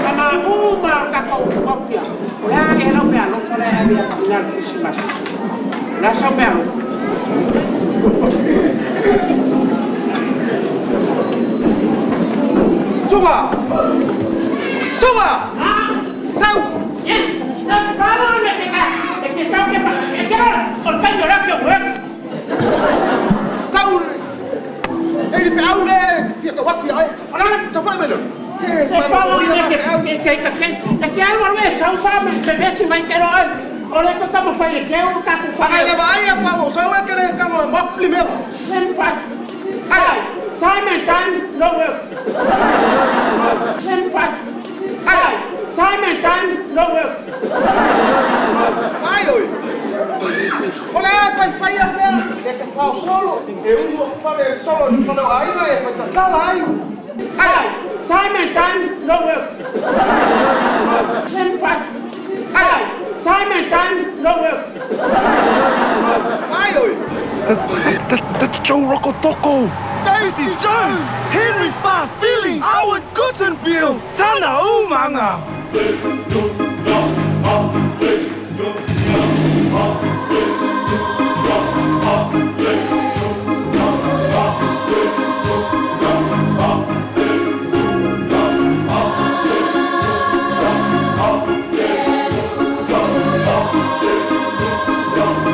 Tämä uumalta koukopia. Lääke nopea lussole häviä nälkisimmässä. Lässä nopea lussole. Tsuga! Tsuga! Sao? Vamos, me pega. Es que está que pasa. Es que on kan yo la que huevo. Sao? Ei phải áo nè, tiệt cái quắc vậy. Sao phải bây giờ? Que hay volver, son fama, bebé si me quiero hoy. Ahora que estamos fallecidos, está con Pakai na ba ay apa sao cái này kamu mop primero. Ven fa. Ay, time and time, no will. Ven fa. Ay, time and time, no will. Ai ơi. Olha, fai a minha. É que falo solo. Eu não falei solo, não deu aí, mas foi tá lá aí. Ay, time and time, no will. Ven fa. Ay, time and time, no will. Ai ơi. That's Joe Rocotoko! Daisy Jones! Henry Farr Feeling! Howard Guttenbill! Tana Umanga!